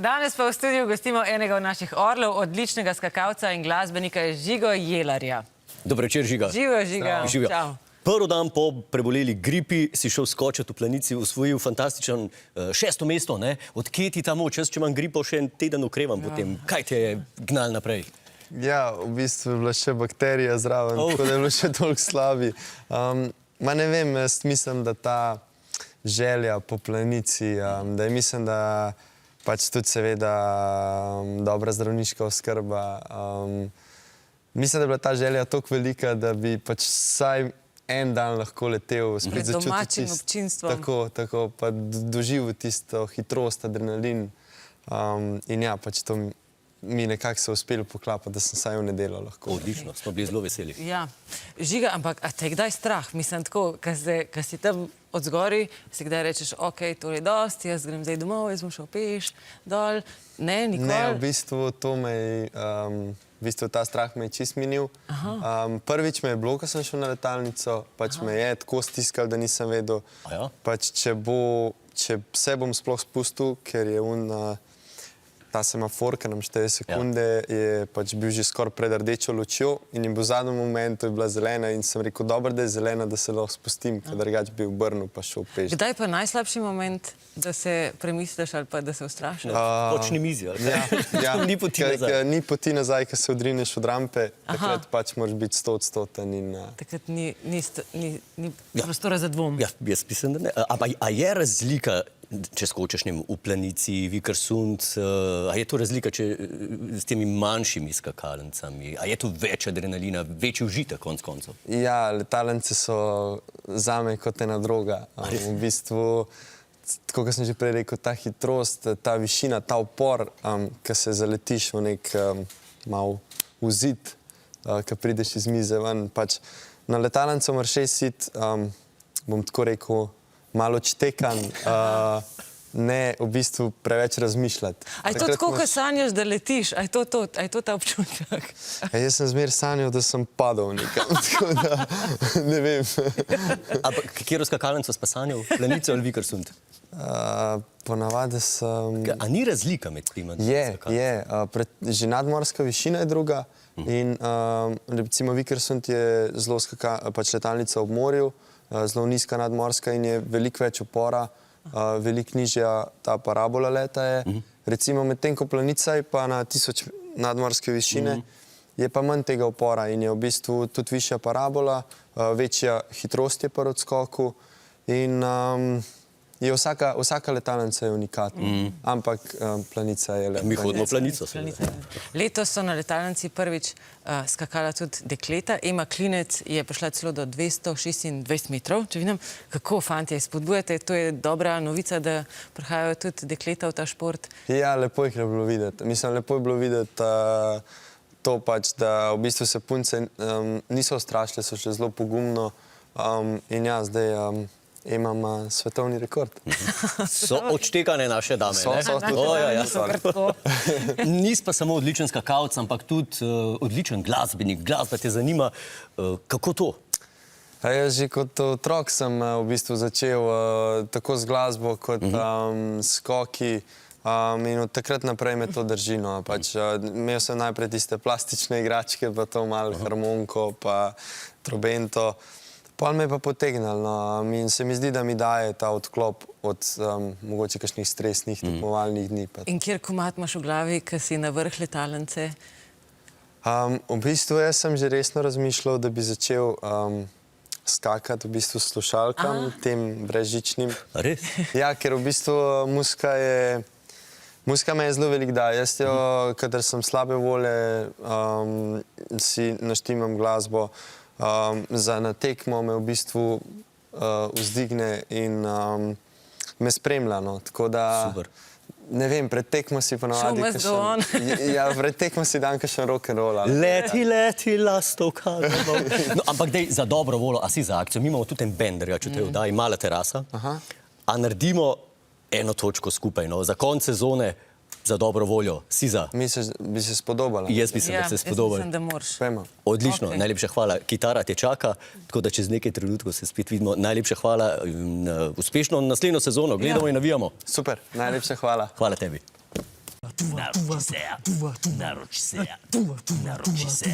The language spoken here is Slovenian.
Danes pa v studiu gostimo enega od naših orlov, odličnega skakalca in glasbenika Žigo Jelarja. Dober večer, Žiga. Živijo, Žiga. Živijo. Čau. Prvi dan po preboleli gripi si šel skočiti v planici, osvojil fantastičen 6. mesto. Ne? Od kje ti ta moč? Jaz, če imam gripo, še en teden ukrevam potem. Kaj te je gnal naprej? Ja, v bistvu je bila še bakterija zraven, tako da je bilo še toliko slabi. Ne vem, jaz mislim, da ta želja po planici, da je mislim, da pač tudi seveda dobra zdravniška oskrba. Mislim, da je bila ta želja toliko velika, da bi pač vsaj en dan lahko letel, spet začutil domačim občinstvom. Tako, pa doživel tisto hitrost, adrenalin. In ja, pač to mi nekako se uspelo poklapati, da sem vsaj v nedeljo lahko. Odlično, smo bili zelo veseli. Ja. Žiga, ampak a te je kdaj strah? Mislim, tako, ko si tam odzgori, si kdaj rečeš, ok, to je dosti, jaz grem zdaj domov, jaz bom šel peš, dol. Ne, nikoli? Ne, v bistvu to me je, v bistvu ta strah me je čist minil. Prvič me je bilo, ko sem šel na letalnico, pač me je tako stiskal, da nisem vedel, pač če se bom sploh spustil, ker je ta semafor, ki nam šteje sekunde, je pač bil že skoraj pred rdečo lučjo in v zadnjem momentu je bila zelena in sem rekel, dobro, da je zelena, da se lahko spustim, ker drugače bi obrnil pa šel peš. Kdaj pa najslabši moment, da se premisliš ali pa da se ustrašiš? Počni mizi, ali? Ja, ni poti nazaj. Ni poti nazaj, ko se odrineš od rampe, takrat pač moraš biti 100-odstoten in... Takrat ni prostora za dvom. Ja, jaz mislim, da ne. A je razlika, če skočiš v planici, Vikersund, a je to razlika s temi manjšimi skakalicami? A je tu več adrenalina, večji užitek konec koncev? Ja, letalnice so zame kot ena droga. V bistvu, tako kot sem že prej rekel, ta hitrost, ta višina, ta upor, ko se zaletiš v nek mal vzid, ko prideš iz mize ven. Pač na letalnico moraš iti, bom tako rekel, malo čtekan, ne v bistvu preveč razmišljati. A je to tako, ko sanjaš, da letiš? A je to ta občutek? Jaz sem zmer sanjal, da sem padal nekam, tako da ne vem. Ampak katero skakalnico si pa sanjal? Planico ali Vikersund? Ponavadi sem... A ni razlika med tema? Je. Že nadmorska višina je druga in recimo Vikersund je zelo pač letalnica ob morju, zelo nizka nadmorska in je veliko več upora, veliko nižja ta parabola leta je. Recimo medtem ko planica je pa na 1000 nadmorske višine, je pa manj tega upora in je v bistvu tudi višja parabola, večja hitrost je pri odskoku in vsaka letalnica je unikatna, ampak planica je lepa. Mi hodimo planico. Letos so na letalnici prvič skakala tudi dekleta. Ema Klinec je prišla celo do 226 metrov. Če vidim, kako fantje spodbujate, to je dobra novica, da prihajajo tudi dekleta v ta šport. Ja, lepo jih je bilo videti. Mislim, lepo je bilo videti to pač, da v bistvu se punce niso ustrašile, so šle zelo pogumno in ja, zdaj imam svetovni rekord. So odštekane naše dame, ne? So tudi. Nis pa samo odličen skakalec, ampak tudi odličen glasbenik. Glasba te zanima. Kako to? Jaz že kot otrok sem v bistvu začel tako z glasbo kot skoki in od takrat naprej me to drži. Imel sem najprej tiste plastične igračke, pa to malo harmoniko, pa trobento. Pol me je pa potegnil in se mi zdi, da mi daje ta odklop od mogoče kakšnih stresnih tekmovalnih dni. In kjer komad imaš v glavi, ko si na vrh letalnice? V bistvu jaz sem že resno razmišljal, da bi začel skakati v bistvu s slušalkam, tem brezžičnim. Res? Ja, ker v bistvu muzika me je zelo veliko da. Jaz jo, kadar sem slabe volje, si naštimam glasbo, za na tekmo me v bistvu vzdigne in me spremlja. Tako da, ne vem, pred tekmo si ponavadi... Show must go on. Ja, pred tekmo si dan kakšen rock'n'roll. Leti, lastovka. Ampak dej, za dobro voljo, a si za akcijo, mi imamo tudi en benderja, če te vdaji, mala terasa, a naredimo eno točko skupaj, za konc sezone, za dobro voljo. Si za? Bi se spodobala? Jaz mislim, da se spodobala. Jaz mislim, da moraš. Pejmo. Odlično, najlepša hvala. Kitara te čaka, tako da čez nekaj trenutkov se spet vidimo. Najlepša hvala, uspešno naslednjo sezono, gledamo in navijamo. Super, najlepša hvala. Hvala tebi. Naroči se.